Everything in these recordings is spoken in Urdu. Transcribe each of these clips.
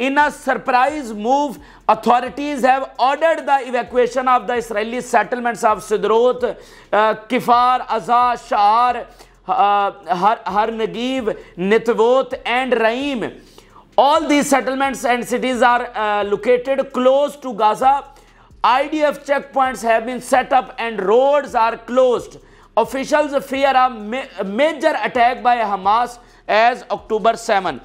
in a surprise move, authorities have ordered the evacuation of the Israeli settlements of Sderot, Kfar Aza, Sha'ar, Har Negev, Netivot and Raim. All these settlements and cities are located close to Gaza. IDF checkpoints have been set up and roads are closed. Officials fear a major attack by Hamas as October 7.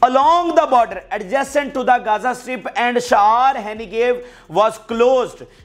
along the border adjacent to the Gaza Strip and Sha'ar Negev was closed,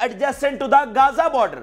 adjacent to the Gaza border,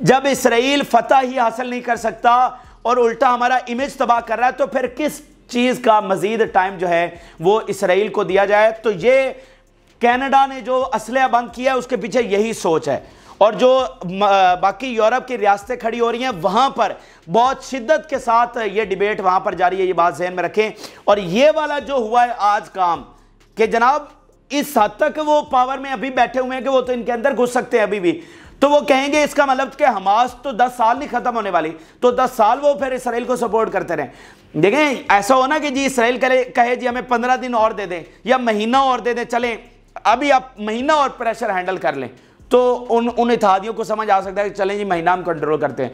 جب اسرائیل فتح ہی حاصل نہیں کر سکتا اور الٹا ہمارا امیج تباہ کر رہا ہے تو پھر کس چیز کا مزید ٹائم جو ہے وہ اسرائیل کو دیا جائے؟ تو یہ کینیڈا نے جو اسلحہ بند کیا ہے اس کے پیچھے یہی سوچ ہے، اور جو باقی یورپ کی ریاستیں کھڑی ہو رہی ہیں وہاں پر بہت شدت کے ساتھ یہ ڈیبیٹ وہاں پر جاری ہے، یہ بات ذہن میں رکھیں۔ اور یہ والا جو ہوا ہے آج کام کہ جناب اس حد تک وہ پاور میں ابھی بیٹھے ہوئے ہیں کہ وہ تو ان کے اندر گھس سکتے ہیں ابھی بھی، تو وہ کہیں گے اس کا مطلب کہ حماس تو 10 سال نہیں ختم ہونے والی، تو 10 سال وہ پھر اسرائیل کو سپورٹ کرتے رہیں۔ دیکھیں ایسا ہونا کہ جی اسرائیل کہے جی ہمیں 15 دن اور دے دیں یا مہینہ اور دے دیں، چلیں ابھی آپ مہینہ اور پریشر ہینڈل کر لیں، تو ان اتحادیوں کو سمجھ آ سکتا ہے کہ چلیں جی مہینہ ہم کنٹرول کرتے ہیں۔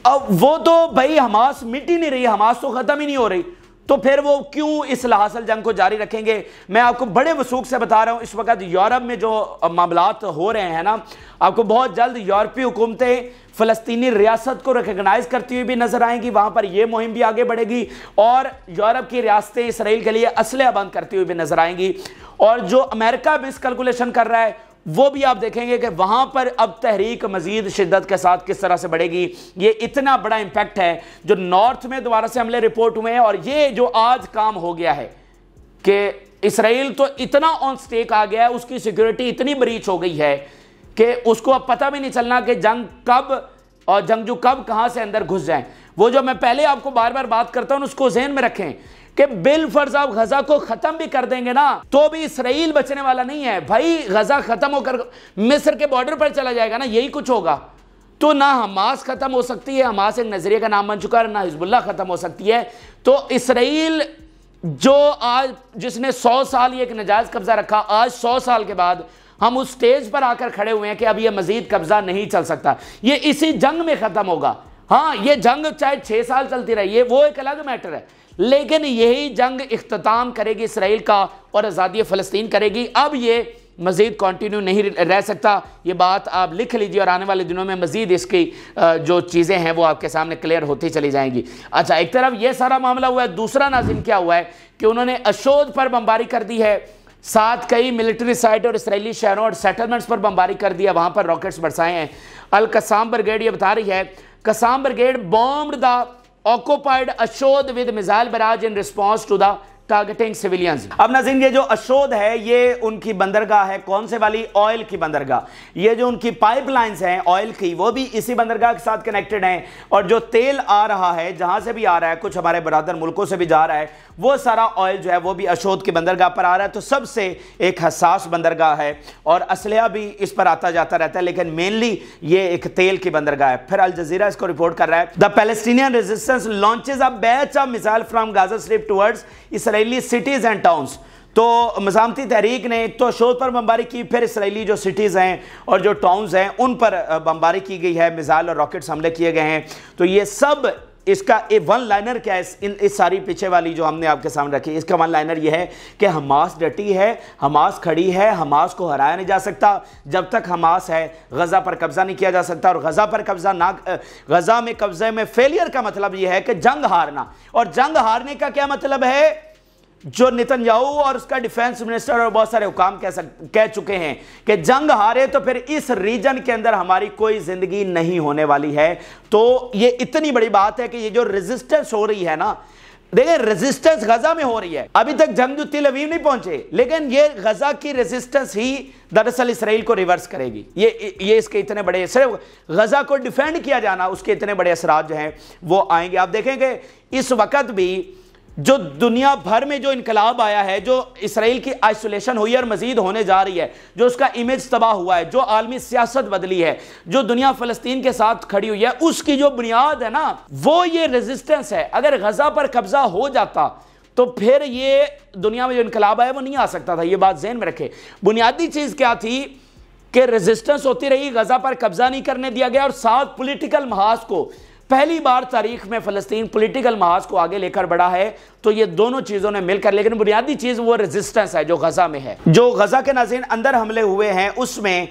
اب وہ تو بھائی حماس مٹ ہی نہیں رہی، حماس تو ختم ہی نہیں ہو رہی، تو پھر وہ کیوں اس حاصل جنگ کو جاری رکھیں گے؟ میں آپ کو بڑے وثوق سے بتا رہا ہوں، اس وقت یورپ میں جو معاملات ہو رہے ہیں نا، آپ کو بہت جلد یورپی حکومتیں فلسطینی ریاست کو ریکگنائز کرتی ہوئی بھی نظر آئیں گی، وہاں پر یہ مہم بھی آگے بڑھے گی، اور یورپ کی ریاستیں اسرائیل کے لیے اسلحہ بند کرتی ہوئی بھی نظر آئیں گی، اور جو امریکہ مس کیلکولیشن کر رہا ہے وہ بھی آپ دیکھیں گے کہ وہاں پر اب تحریک مزید شدت کے ساتھ کس طرح سے بڑھے گی۔ یہ اتنا بڑا امپیکٹ ہے جو نارتھ میں دوبارہ سے حملے رپورٹ ہوئے ہیں، اور یہ جو آج کام ہو گیا ہے کہ اسرائیل تو اتنا آن سٹیک آ گیا ہے، اس کی سیکیورٹی اتنی بریچ ہو گئی ہے کہ اس کو اب پتہ بھی نہیں چلنا کہ جنگ کب اور جنگجو کب کہاں سے اندر گھس جائیں۔ وہ جو میں پہلے آپ کو بار بار بات کرتا ہوں اس کو ذہن میں رکھیں کہ بالفرض آپ غزہ کو ختم بھی کر دیں گے نا تو بھی اسرائیل بچنے والا نہیں ہے بھائی۔ غزہ ختم ہو کر مصر کے بارڈر پر چلا جائے گا نا، یہی کچھ ہوگا، تو نہ حماس ختم ہو سکتی ہے، حماس ایک نظریے کا نام بن چکا ہے، نہ حزب اللہ ختم ہو سکتی ہے۔ تو اسرائیل جو آج جس نے 100 سال یہ ایک ناجائز قبضہ رکھا، آج 100 سال کے بعد ہم اس سٹیج پر آ کر کھڑے ہوئے ہیں کہ اب یہ مزید قبضہ نہیں چل سکتا، یہ اسی جنگ میں ختم ہوگا۔ ہاں یہ جنگ چاہے 6 سال چلتی رہی ہے وہ ایک الگ میٹر ہے، لیکن یہی جنگ اختتام کرے گی اسرائیل کا اور آزادی فلسطین کرے گی۔ اب یہ مزید کنٹینیو نہیں رہ سکتا، یہ بات آپ لکھ لیجئے، اور آنے والے دنوں میں مزید اس کی جو چیزیں ہیں وہ آپ کے سامنے کلیئر ہوتی چلی جائیں گی۔ اچھا ایک طرف یہ سارا معاملہ ہوا ہے، دوسرا ناظرین کیا ہوا ہے کہ انہوں نے اشود پر بمباری کر دی ہے، ساتھ کئی ملٹری سائٹ اور اسرائیلی شہروں اور سیٹلمنٹس پر بمباری کر دیا، وہاں پر راکٹس برسائے ہیں۔ القسام برگیڈ یہ بتا رہی ہے قسام brigade bombed the occupied Ashod with missile barrage in response to the targeting civilians۔ اب ناظرین یہ جو اشود ہے یہ ان کی بندرگاہ ہے، کون سے والی؟ آئل کی بندرگاہ۔ یہ جو ان کی پائپ لائنز ہیں آئل کی وہ بھی اسی بندرگاہ کے ساتھ کنیکٹڈ ہیں، اور جو تیل آ رہا ہے جہاں سے بھی آ رہا ہے، کچھ ہمارے برادر ملکوں سے بھی جا رہا ہے، وہ سارا آئل جو ہے وہ بھی اشود کی بندرگاہ پر آ رہا ہے۔ تو سب سے ایک حساس بندرگاہ ہے اور اسلحہ بھی اس پر آتا جاتا رہتا ہے، لیکن مینلی یہ ایک تیل کی بندرگاہ ہے۔ پھر الجزیرہ اس کو رپورٹ کر رہا ہے The Palestinian resistance launches a batch of missile from Gaza Strip towards Israeli cities and towns. تو مزاحمتی تحریک نے تو اشود پر بمباری کی، پھر اسرائیلی جو سٹیز ہیں اور جو ٹاؤنز ہیں ان پر بمباری کی گئی ہے، میزائل اور راکٹس حملے کیے گئے ہیں۔ تو یہ سب اس کا ون لائنر کیا ہے؟ اس ساری پیچھے والی جو ہم نے آپ کے سامنے رکھی، اس کا ون لائنر یہ ہے کہ حماس ڈٹی ہے، حماس کھڑی ہے، حماس کو ہرایا نہیں جا سکتا جب تک حماس ہے، غزہ پر قبضہ نہیں کیا جا سکتا، اور غزہ پر قبضہ نہ غزہ میں قبضے میں فیلئر کا مطلب یہ ہے کہ جنگ ہارنا، اور جنگ ہارنے کا کیا مطلب ہے؟ جو نتنیاہو اور اس کا ڈیفینس منسٹر اور بہت سارے حکام کہہ چکے ہیں کہ جنگ ہارے تو پھر اس ریجن کے اندر ہماری کوئی زندگی نہیں ہونے والی ہے۔ تو یہ اتنی بڑی بات ہے کہ یہ جو ریزسٹنس ہو رہی ہے نا، دیکھیں ریزسٹنس غزہ میں ہو رہی ہے، ابھی تک جنگجو تل اویو نہیں پہنچے، لیکن یہ غزہ کی ریزسٹنس ہی دراصل اسرائیل کو ریورس کرے گی۔ یہ اس کے اتنے بڑے، صرف غزہ کو ڈیفینڈ کیا جانا، اس کے اتنے بڑے اثرات جو ہیں وہ آئیں گے۔ آپ دیکھیں کہ اس وقت بھی جو دنیا بھر میں جو انقلاب آیا ہے، جو اسرائیل کی آئسولیشن ہوئی اور مزید ہونے جا رہی ہے، جو اس کا امیج تباہ ہوا ہے، جو عالمی سیاست بدلی ہے، جو دنیا فلسطین کے ساتھ کھڑی ہوئی ہے، اس کی جو بنیاد ہے نا وہ یہ ریزسٹنس ہے۔ اگر غزہ پر قبضہ ہو جاتا تو پھر یہ دنیا میں جو انقلاب آیا وہ نہیں آ سکتا تھا، یہ بات ذہن میں رکھے۔ بنیادی چیز کیا تھی کہ ریزسٹنس ہوتی رہی، غزہ پر قبضہ نہیں کرنے دیا گیا، اور ساتھ پولیٹیکل محاذ کو پہلی بار تاریخ میں فلسطین پولیٹیکل محاذ کو آگے لے کر بڑھا ہے۔ تو یہ دونوں چیزوں نے مل کر، لیکن بنیادی چیز وہ ریزسٹنس ہے جو غزہ میں ہے۔ جو غزہ کے ناظرین اندر حملے ہوئے ہیں اس میں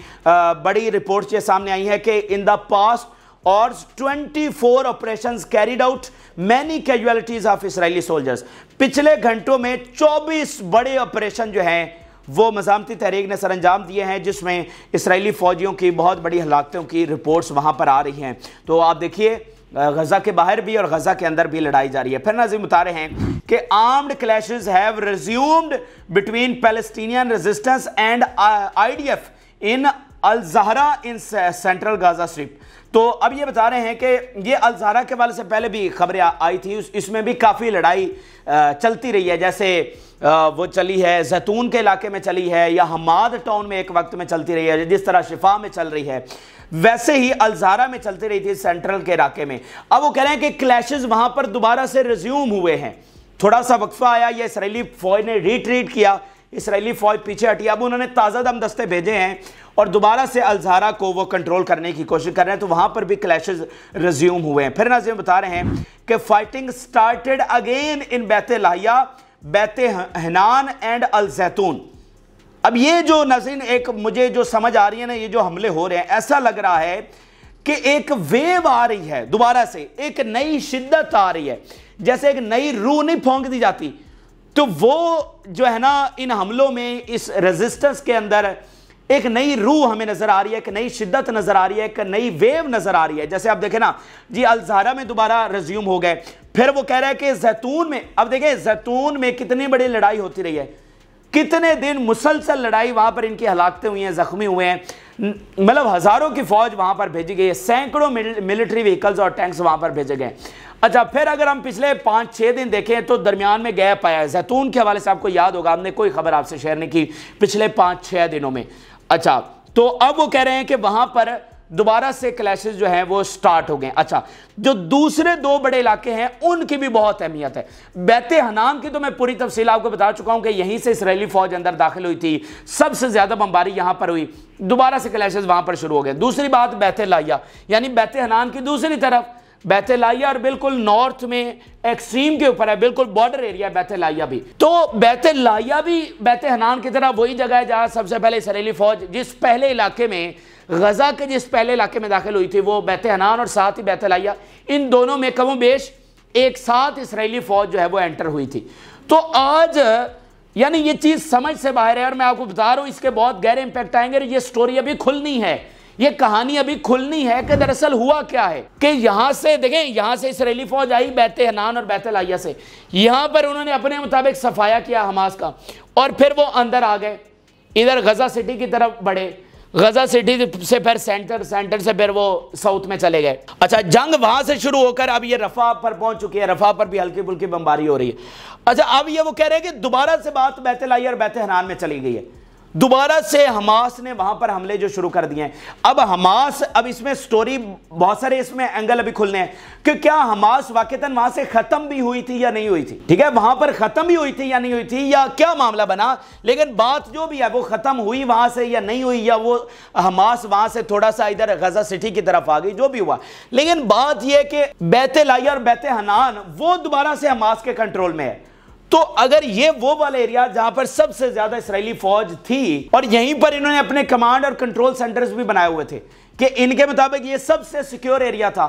بڑی رپورٹس یہ سامنے آئی ہیں کہ in the past hours 24 operations carried out many casualties of Israeli soldiers۔ پچھلے گھنٹوں میں 24 بڑے آپریشن جو ہیں وہ مزاحمتی تحریک نے سر انجام دیے ہیں، جس میں اسرائیلی فوجیوں کی بہت بڑی ہلاکتوں کی رپورٹس وہاں پر آ رہی ہیں۔ تو آپ دیکھیے غزہ کے باہر بھی اور غزہ کے اندر بھی لڑائی جاری ہے۔ پھر ناظرین بتا رہے ہیں کہ armed clashes have resumed between Palestinian resistance and IDF in Al Zahra in central Gaza strip. تو اب یہ بتا رہے ہیں کہ یہ الزہرا کے والے سے پہلے بھی خبریں آئی تھی، اس میں بھی کافی لڑائی چلتی رہی ہے، جیسے وہ چلی ہے زیتون کے علاقے میں چلی ہے، یا حماد ٹاؤن میں ایک وقت میں چلتی رہی ہے، جس طرح شفا میں چل رہی ہے ویسے ہی الزہرا میں چلتی رہی تھی سینٹرل کے علاقے میں۔ اب وہ کہہ رہے ہیں کہ کلیشز وہاں پر دوبارہ سے ریزیوم ہوئے ہیں، تھوڑا سا وقفہ آیا، یہ اسرائیلی فوج نے ریٹریٹ کیا، اسرائیلی فوج پیچھے ہٹی، اب انہوں نے تازہ دم دستے بھیجے ہیں اور دوبارہ سے الزہرا کو وہ کنٹرول کرنے کی کوشش کر رہے ہیں، تو وہاں پر بھی کلیشز ریزیوم ہوئے ہیں۔ پھر ناظرین بتا رہے ہیں کہ فائٹنگ سٹارٹڈ اگین ان بیت لاہیا، بیت حنان اینڈ الزیتون۔ اب یہ جو ناظرین ایک مجھے جو سمجھ آ رہی ہے نا، یہ جو حملے ہو رہے ہیں، ایسا لگ رہا ہے کہ ایک ویو آ رہی ہے، دوبارہ سے ایک نئی شدت آ رہی ہے، جیسے ایک نئی روح نہیں پھونک دی جاتی، تو وہ جو ہے نا ان حملوں میں اس ریزسٹنس کے اندر ایک نئی روح ہمیں نظر آ رہی ہے، ایک نئی شدت نظر آ رہی ہے، ایک نئی ویو نظر آ رہی ہے۔ جیسے آپ دیکھیں نا جی الزہرا میں دوبارہ ریزیوم ہو گئے، پھر وہ کہہ رہا ہے کہ زیتون میں، اب دیکھیں زیتون میں کتنی بڑی لڑائی ہوتی رہی ہے، کتنے دن مسلسل لڑائی، وہاں پر ان کی ہلاکتیں ہوئی ہیں، زخمی ہوئے ہیں، مطلب ہزاروں کی فوج وہاں پر بھیجی گئی ہے، سینکڑوں ملٹری وہیکلز اور ٹینکس وہاں پر بھیجے گئے۔ اچھا پھر اگر ہم پچھلے 5-6 دن دیکھیں تو درمیان میں گیپ آیا ہے، زیتون کے حوالے سے آپ کو یاد ہوگا ہم نے کوئی خبر آپ سے شیئر نہیں کی پچھلے 5-6 دنوں میں۔ اچھا تو اب وہ کہہ رہے ہیں کہ وہاں پر دوبارہ سے کلیشز جو ہیں وہ سٹارٹ ہو گئے۔ اچھا جو دوسرے 2 بڑے علاقے ہیں ان کی بھی بہت اہمیت ہے۔ بیت حنان کی تو میں پوری تفصیل آپ کو بتا چکا ہوں کہ یہیں سے اسرائیلی فوج اندر داخل ہوئی تھی، سب سے زیادہ بمباری یہاں پر ہوئی، دوبارہ سے کلیشز وہاں پر شروع ہو گئے۔ دوسری بات بیت لاہیا، یعنی بیت حنان کی دوسری طرف، بیت لاہیا اور بالکل نارتھ میں ایکسٹریم کے اوپر ہے، بالکل بارڈر ایریا بیت لاہیا بھی۔ تو بیت لاہیا بھی بیت حنان کی طرح وہی جگہ ہے جہاں سب سے پہلے اسرائیلی فوج جس پہلے علاقے میں غزہ کے جس پہلے علاقے میں داخل ہوئی تھی وہ بیت حنان اور ساتھ ہی بیت لاہیا، ان دونوں میں کم و بیش ایک ساتھ اسرائیلی فوج جو ہے وہ انٹر ہوئی تھی۔ تو آج یعنی یہ چیز سمجھ سے باہر ہے، اور میں آپ کو بتا رہا ہوں اس کے بہت گہرے امپیکٹ آئیں گے، اور یہ سٹوری ابھی کھلنی ہے، یہ کہانی ابھی کھلنی ہے کہ دراصل ہوا کیا ہے۔ کہ یہاں سے دیکھیں، یہاں سے اسرائیلی فوج آئی بیت حنان اور بیت لاہیا سے، یہاں پر انہوں نے اپنے مطابق صفایا کیا حماس کا، اور پھر وہ اندر آ گئے، ادھر غزہ سٹی کی طرف بڑھے، غزہ سٹی سے پھر سینٹر سے پھر وہ ساؤتھ میں چلے گئے۔ اچھا جنگ وہاں سے شروع ہو کر اب یہ رفح پر پہنچ چکی ہے، رفح پر بھی ہلکی پھلکی بمباری ہو رہی ہے۔ اچھا اب یہ وہ کہہ رہے ہیں کہ دوبارہ سے بات بیت لاہیا اور بیت حنان میں چلی گئی ہے، دوبارہ سے حماس نے وہاں پر حملے جو شروع کر دیے ہیں۔ اب حماس، اب اس میں سٹوری بہت سارے اس میں اینگل ابھی کھلنے ہیں کہ کیا حماس واقعتاً وہاں سے ختم بھی ہوئی تھی یا نہیں ہوئی تھی، ٹھیک ہے، وہاں پر ختم بھی ہوئی تھی یا نہیں ہوئی تھی، یا کیا معاملہ بنا، لیکن بات جو بھی ہے وہ ختم ہوئی وہاں سے یا نہیں ہوئی، یا وہ حماس وہاں سے تھوڑا سا ادھر غزہ سٹی کی طرف آ گئی، جو بھی ہوا، لیکن بات یہ کہ بیت لاہیا اور بیت حنان وہ دوبارہ سے حماس کے کنٹرول میں ہے۔ تو اگر یہ وہ والا ایریا جہاں پر سب سے زیادہ اسرائیلی فوج تھی، اور یہیں پر انہوں نے اپنے کمانڈ اور کنٹرول سینٹرز بھی بنائے ہوئے تھے کہ ان کے مطابق یہ سب سے سیکیور ایریا تھا،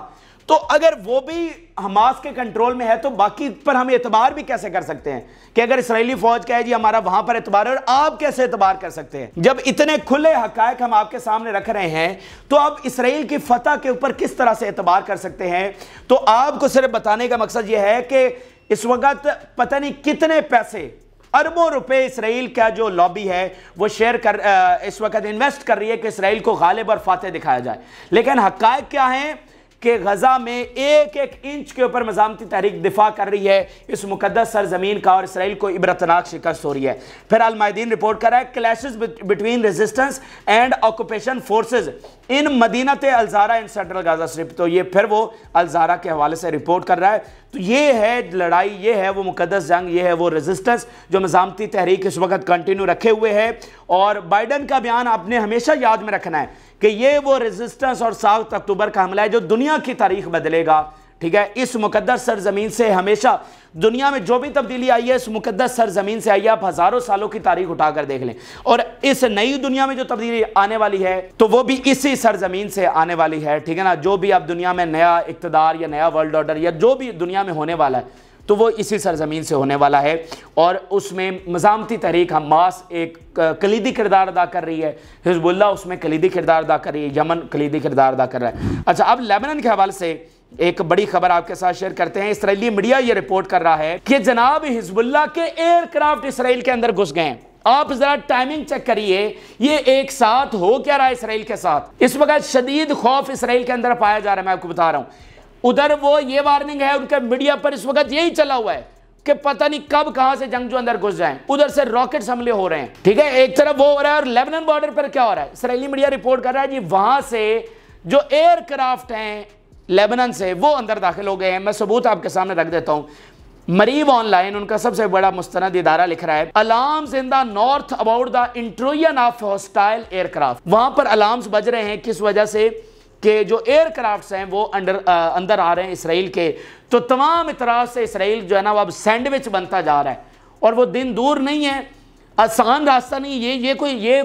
تو اگر وہ بھی حماس کے کنٹرول میں ہے تو باقی پر ہم اعتبار بھی کیسے کر سکتے ہیں کہ اگر اسرائیلی فوج کہے جی ہمارا وہاں پر اعتبار ہے، اور آپ کیسے اعتبار کر سکتے ہیں جب اتنے کھلے حقائق ہم آپ کے سامنے رکھ رہے ہیں؟ تو آپ اسرائیل کی فتح کے اوپر کس طرح سے اعتبار کر سکتے ہیں؟ تو آپ کو صرف بتانے کا مقصد یہ ہے کہ اس وقت پتہ نہیں کتنے پیسے، اربوں روپے اسرائیل کا جو لابی ہے وہ اس وقت انویسٹ کر رہی ہے کہ اسرائیل کو غالب اور فاتح دکھایا جائے، لیکن حقائق کیا ہیں کہ غزہ میں ایک ایک انچ کے اوپر مزاحمتی تحریک دفاع کر رہی ہے اس مقدس سرزمین کا، اور اسرائیل کو عبرتناک شکست ہو رہی ہے۔ پھر المائدین رپورٹ کر رہا ہے clashes between resistance and occupation forces in Madinat al-Zahra in central Gaza strip, تو یہ پھر وہ الزہرا کے حوالے سے رپورٹ کر رہا ہے۔ تو یہ ہے لڑائی، یہ ہے وہ مقدس جنگ، یہ ہے وہ ریزسٹنس جو مزاحمتی تحریک اس وقت کنٹینیو رکھے ہوئے ہے، اور بائیڈن کا بیان آپ نے ہمیشہ یاد میں رکھنا ہے کہ یہ وہ ریزسٹنس اور 7 اکتوبر کا حملہ ہے جو دنیا کی تاریخ بدلے گا، ٹھیک ہے۔ اس مقدس سرزمین سے ہمیشہ دنیا میں جو بھی تبدیلی آئی ہے اس مقدس سرزمین سے آئی ہے، آپ ہزاروں سالوں کی تاریخ اٹھا کر دیکھ لیں، اور اس نئی دنیا میں جو تبدیلی آنے والی ہے تو وہ بھی اسی سرزمین سے آنے والی ہے، ٹھیک ہے نا۔ جو بھی اب دنیا میں نیا اقتدار یا نیا ورلڈ آرڈر یا جو بھی دنیا میں ہونے والا ہے تو وہ اسی سرزمین سے ہونے والا ہے، اور اس میں مزاحمتی تحریک حماس ایک کلیدی کردار ادا کر رہی ہے، حزب اللہ اس میں کلیدی کردار ادا کر رہی ہے، یمن کلیدی کردار ادا کر رہا ہے۔ اچھا، اب لیبنان کے حوالے سے ایک بڑی خبر آپ کے ساتھ شیئر کرتے ہیں۔ اسرائیلی میڈیا یہ رپورٹ کر رہا ہے کہ جناب حزب اللہ کے ایئر کرافٹ اسرائیل کے اندر گھس گئے ہیں۔ آپ ذرا ٹائمنگ چیک کریے، یہ ایک ساتھ ہو کیا رہا ہے اسرائیل کے ساتھ؟ اس وقت شدید خوف اسرائیل کے اندر پایا جا رہا ہے، میں آپ کو بتا رہا ہوں۔ ادھر وہ یہ وارننگ ہے ان کے میڈیا پر اس وقت یہی چلا ہوا ہے کہ پتہ نہیں کب کہاں سے جنگجو اندر گھس جائیں، ادھر سے راکٹس حملے ہو رہے ہیں، ٹھیک ہے، ایک طرف وہ ہو رہا ہے، اور لیبنان بارڈر پر کیا ہو رہا ہے؟ اسرائیلی میڈیا رپورٹ کر رہا ہے جی وہاں سے جو ایئر کرافٹ ہیں لیبنان سے وہ اندر داخل ہو گئے ہیں۔ میں ثبوت آپ کے سامنے رکھ دیتا ہوں۔ مریب آن لائن ان کا سب سے بڑا مستند ادارہ لکھ رہا ہے alarms in the north about the intrusion of hostile aircraft, وہاں پر الارمز بج رہے ہیں کس وجہ سے کہ جو ایئر کرافٹس ہیں وہ اندر آ رہے ہیں اسرائیل کے، تو تمام اطراف سے اسرائیل جو ہے نا وہ اب سینڈوچ بنتا جا رہا ہے، اور وہ دن دور نہیں ہے، آسان راستہ نہیں، یہ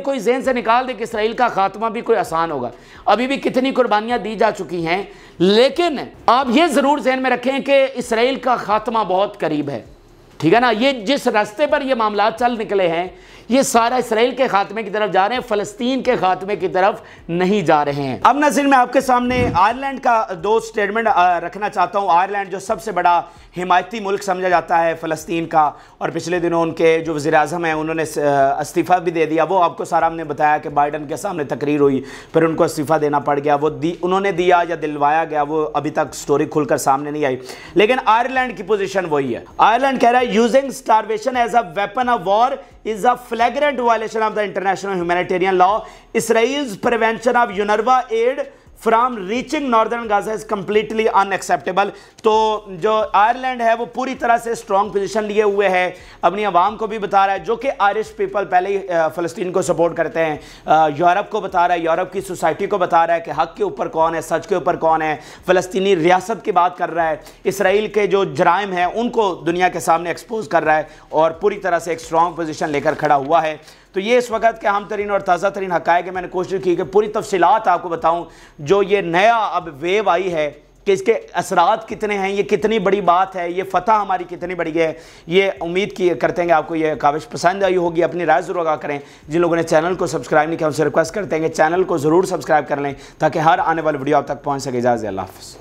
کوئی ذہن سے نکال دے کہ اسرائیل کا خاتمہ بھی کوئی آسان ہوگا۔ ابھی بھی کتنی قربانیاں دی جا چکی ہیں، لیکن آپ یہ ضرور ذہن میں رکھیں کہ اسرائیل کا خاتمہ بہت قریب ہے، ٹھیک ہے نا۔ یہ جس راستے پر یہ معاملات چل نکلے ہیں یہ سارا اسرائیل کے خاتمے کی طرف جا رہے ہیں، فلسطین کے خاتمے کی طرف نہیں جا رہے ہیں۔ اب ناظرین میں آپ کے سامنے آئرلینڈ کا دو سٹیٹمنٹ رکھنا چاہتا ہوں۔ آئرلینڈ جو سب سے بڑا حمایتی ملک سمجھا جاتا ہے فلسطین کا، اور پچھلے دنوں ان کے جو وزیر اعظم ہیں انہوں نے استعفیٰ بھی دے دیا، وہ آپ کو سارا ہم نے بتایا کہ بائیڈن کے سامنے تقریر ہوئی، پھر ان کو استعفیٰ دینا پڑ گیا، وہ انہوں نے دیا یا دلوایا گیا وہ ابھی تک سٹوری کھل کر سامنے نہیں آئی، لیکن آئرلینڈ کی پوزیشن وہی ہے۔ آئرلینڈ کہہ رہا ہے using starvation as a weapon of war is a flagrant violation of the international humanitarian law. Israel's prevention of UNRWA aid from reaching northern Gaza is completely unacceptable۔ تو جو آئرلینڈ ہے وہ پوری طرح سے اسٹرانگ پوزیشن لیے ہوئے ہے، اپنی عوام کو بھی بتا رہا ہے، جو کہ آئرش پیپل پہلے ہی فلسطین کو سپورٹ کرتے ہیں، یورپ کو بتا رہا ہے، یورپ کی سوسائٹی کو بتا رہا ہے کہ حق کے اوپر کون ہے، سچ کے اوپر کون ہے، فلسطینی ریاست کی بات کر رہا ہے، اسرائیل کے جو جرائم ہیں ان کو دنیا کے سامنے ایکسپوز کر رہا ہے، اور پوری طرح سے ایک اسٹرانگ پوزیشن لے کر کھڑا ہوا ہے۔ تو یہ اس وقت کے اہم ترین اور تازہ ترین حقائق میں نے کوشش کی کہ پوری تفصیلات آپ کو بتاؤں، جو یہ نیا اب ویو آئی ہے کہ اس کے اثرات کتنے ہیں، یہ کتنی بڑی بات ہے، یہ فتح ہماری کتنی بڑی ہے۔ یہ امید کرتے ہیں کہ آپ کو یہ کاوش پسند آئی ہوگی، اپنی رائے ضرور آگاہ کریں۔ جن لوگوں نے چینل کو سبسکرائب نہیں کیا ان سے ریکویسٹ کرتے ہیں کہ چینل کو ضرور سبسکرائب کر لیں تاکہ ہر آنے والی ویڈیو آپ تک پہنچ سکے۔ اجازت اللہ حافظ۔